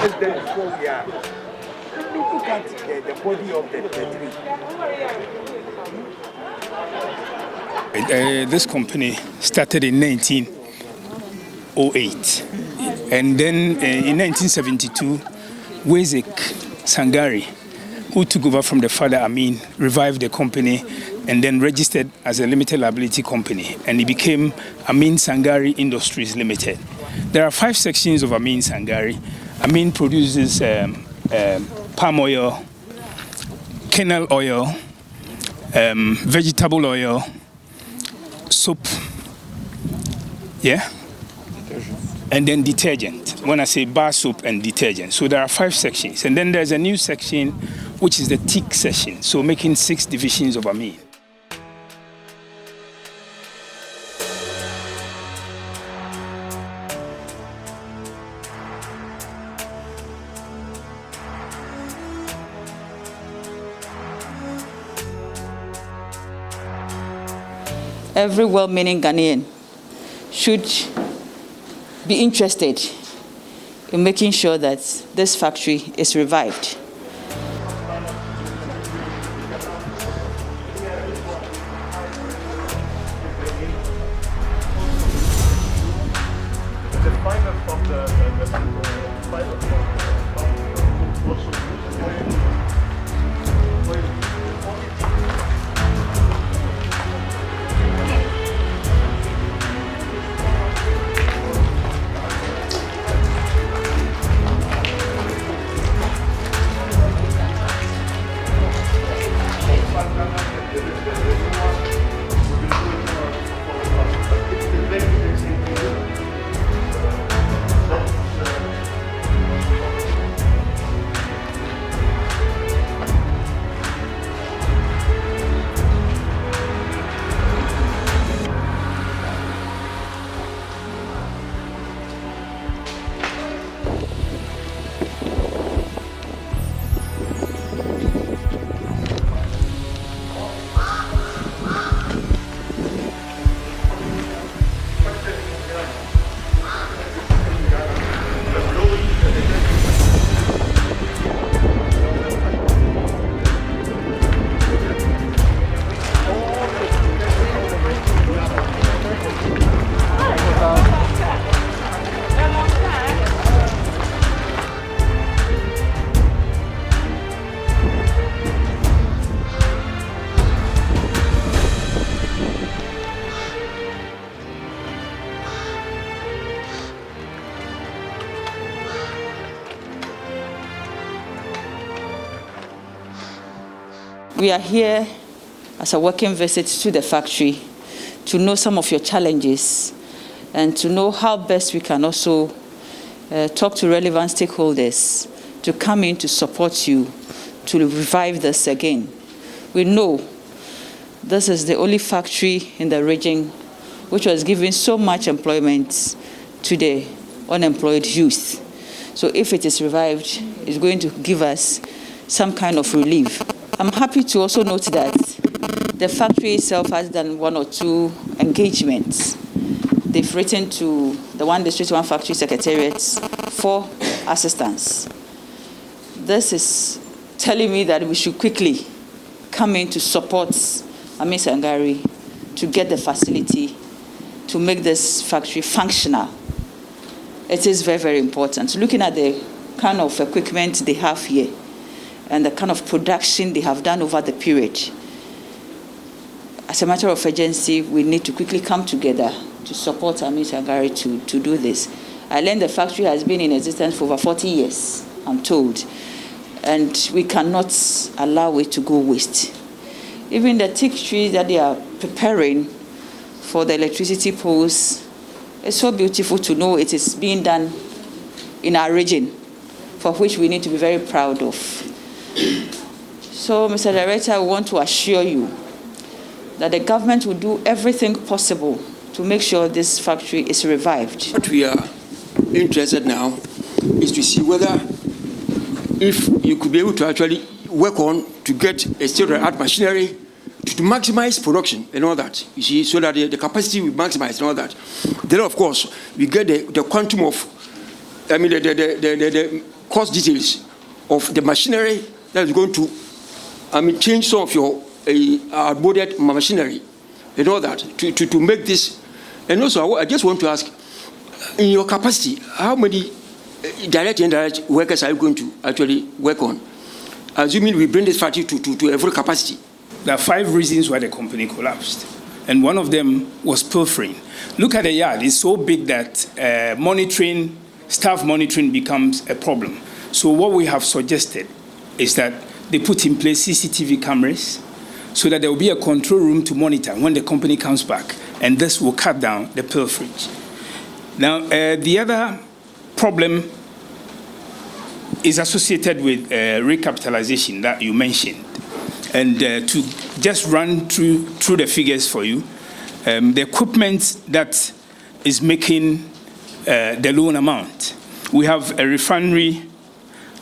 Then before we are, look at the body of the tree. This company started in 1908, and then in 1972, Wezek Sangari, who took over from the father Amin, revived the company and then registered as a limited liability company, and it became Amin Sangari Industries Limited. There are 5 sections of Amin Sangari. Amin produces palm oil, kernel oil, vegetable oil, soap, and then detergent. When I say bar soap and detergent. So there are 5 sections. And then there's a new section, which is the teak section. So making 6 divisions of Amin. Every well-meaning Ghanaian should be interested in making sure that this factory is revived. We are here as a working visit to the factory to know some of your challenges and to know how best we can also talk to relevant stakeholders to come in to support you to revive this again. We know this is the only factory in the region which was giving so much employment to the unemployed youth. So if it is revived, it's going to give us some kind of relief. I'm happy to also note that the factory itself has done 1 or 2 engagements. They've written to the One District, One Factory Secretariats for assistance. This is telling me that we should quickly come in to support Amin Sangari to get the facility to make this factory functional. It is very, very important. Looking at the kind of equipment they have here, and the kind of production they have done over the period. As a matter of urgency, we need to quickly come together to support Amin Sangari to do this. I learned the factory has been in existence for over 40 years, I'm told, and we cannot allow it to go waste. Even the teak trees that they are preparing for the electricity poles, it's so beautiful to know it is being done in our region, for which we need to be very proud of. So, Mr. Director, I want to assure you that the government will do everything possible to make sure this factory is revived. What we are interested now is to see whether if you could be able to actually work on to get a state-of-the-art machinery to maximize production and all that, you see, so that the capacity will maximize and all that. Then, of course, we get the quantum of I mean, the cost details of the machinery that is going to, I mean, change some of your outboarded machinery and all that to make this. And also, I just want to ask, in your capacity, how many direct and indirect workers are you going to actually work on? Assuming we bring this factory to every capacity. There are 5 reasons why the company collapsed, and one of them was pilfering. Look at the yard. It's so big that staff monitoring becomes a problem. So what we have suggested is that they put in place CCTV cameras so that there will be a control room to monitor when the company comes back, and this will cut down the pilferage. Now, the other problem is associated with recapitalization that you mentioned. And to just run through the figures for you, the equipment that is making the loan amount, we have a refinery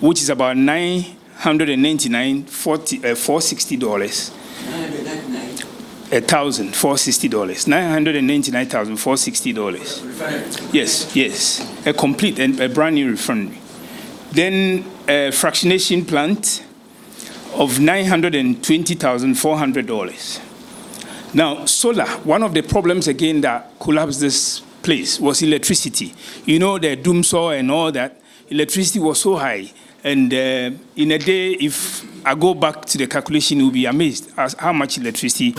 which is about $999,460. $999,460. Yes, a complete and a brand new refinery. Then a fractionation plant of $920,400. Now, solar, one of the problems again that collapsed this place was electricity. You know, the doom saw and all that, electricity was so high. And in a day, if I go back to the calculation, you'll be amazed as how much electricity is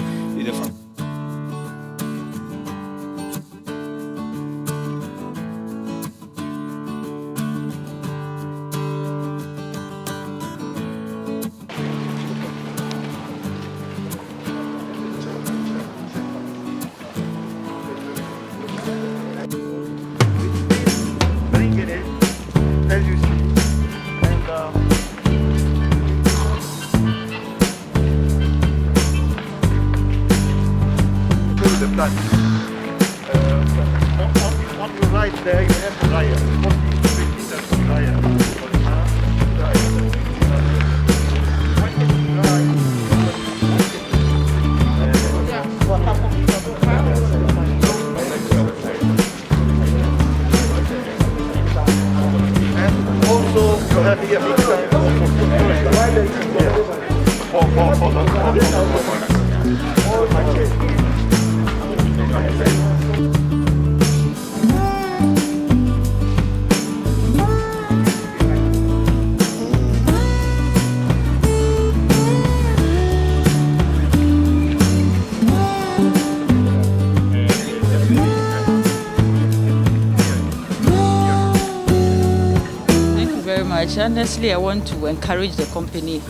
the factory. Bring it in, as you see, and fill the plant. On your right there, you have the dryer, 40 liters dryer. Also, you have here big time Honestly, I want to encourage the company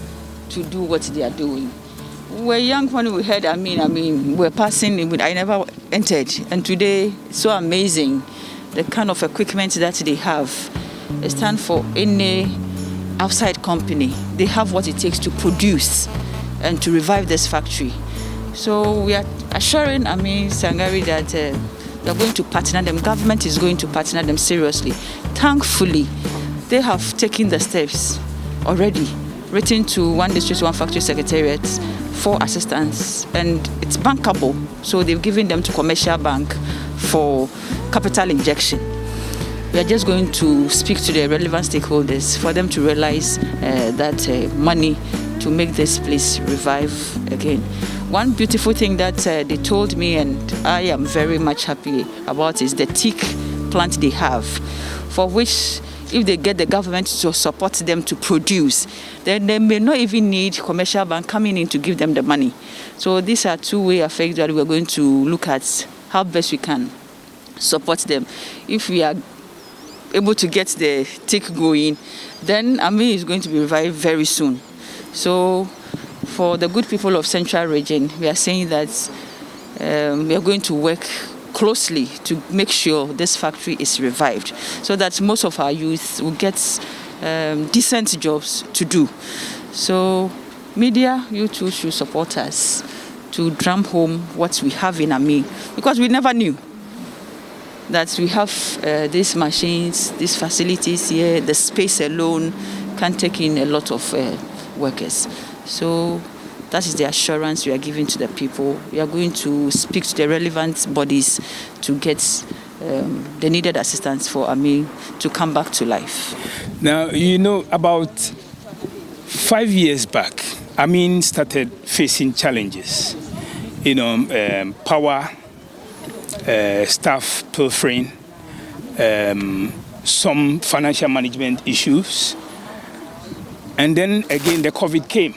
to do what they are doing. We were young when we heard, we're passing, I never entered. And today, it's so amazing, the kind of equipment that they have. It stands for any outside company. They have what it takes to produce and to revive this factory. So we are assuring Sangari that they're going to partner them. Government is going to partner them seriously. Thankfully, they have taken the steps already, written to one district, one factory secretariat, 4 assistants, and it's bankable. So they've given them to commercial bank for capital injection. We are just going to speak to the relevant stakeholders for them to realize that money to make this place revive again. One beautiful thing that they told me, and I am very much happy about, is the teak plant they have, for which if they get the government to support them to produce, then they may not even need commercial bank coming in to give them the money. So these are 2 effects that we're going to look at how best we can support them. If we are able to get the tick going, then AMI is going to be revived very soon. So for the good people of Central Region, we are saying that we are going to work closely to make sure this factory is revived so that most of our youth will get decent jobs to do. So media, you too should support us to drum home what we have in AMI, because we never knew that we have these machines, these facilities here. The space alone can take in a lot of workers. So that is the assurance we are giving to the people. We are going to speak to the relevant bodies to get the needed assistance for Amin to come back to life. Now, about 5 years back, Amin started facing challenges. Power, staff pilfering, some financial management issues. And then again, the COVID came.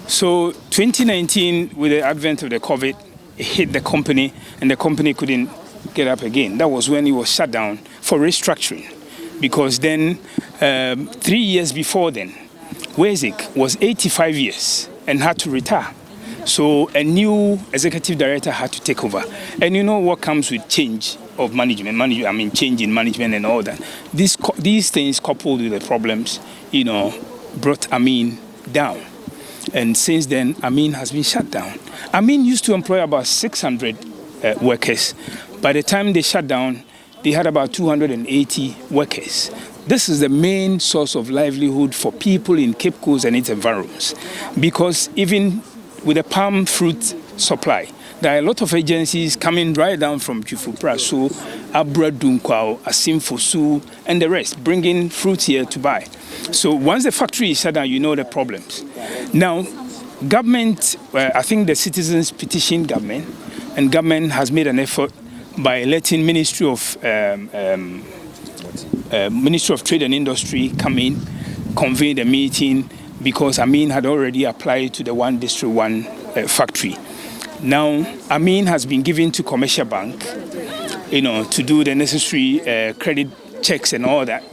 So 2019, with the advent of the COVID, it hit the company, and the company couldn't get up again. That was when it was shut down for restructuring. Because then, 3 years before then, Wezik was 85 years and had to retire. So a new executive director had to take over. And you know what comes with change of management, change in management and all that. These things coupled with the problems, brought Amin down. And since then, Amin has been shut down. Amin used to employ about 600 workers. By the time they shut down, they had about 280 workers. This is the main source of livelihood for people in Cape Coast and its environs. Because even with the palm fruit supply, there are a lot of agencies coming right down from Twifo-Praso, Abra Dunkwao, Asimfosu, and the rest, bringing fruits here to buy. So once the factory is shut down, you know the problems. Now, government, I think the citizens petitioned government, and government has made an effort by letting Ministry of Trade and Industry come in, convene the meeting, because Amin had already applied to the One District One factory. Now, Amin has been given to Commercial Bank, to do the necessary credit checks and all that.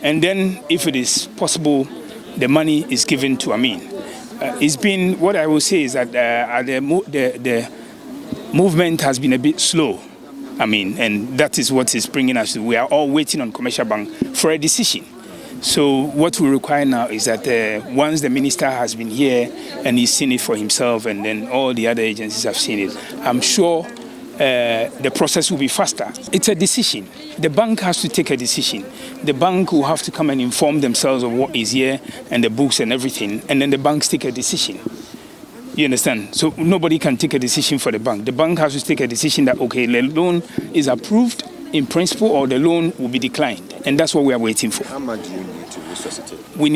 And then, if it is possible, the money is given to Amin. It's been, what I will say is that the movement has been a bit slow. And that is what is bringing us. We are all waiting on Commercial Bank for a decision. So what we require now is that once the minister has been here and he's seen it for himself, and then all the other agencies have seen it, I'm sure the process will be faster. It's a decision. The bank has to take a decision. The bank will have to come and inform themselves of what is here and the books and everything, and then the banks take a decision. You understand? So nobody can take a decision for the bank. The bank has to take a decision that, okay, the loan is approved in principle or the loan will be declined. And that's what we are waiting for. How much do you need to resuscitate? We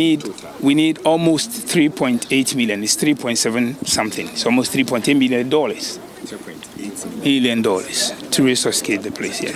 need almost 3.8 million. It's 3.7 something. It's almost $3.8 million. $3.8 million to resuscitate the place here.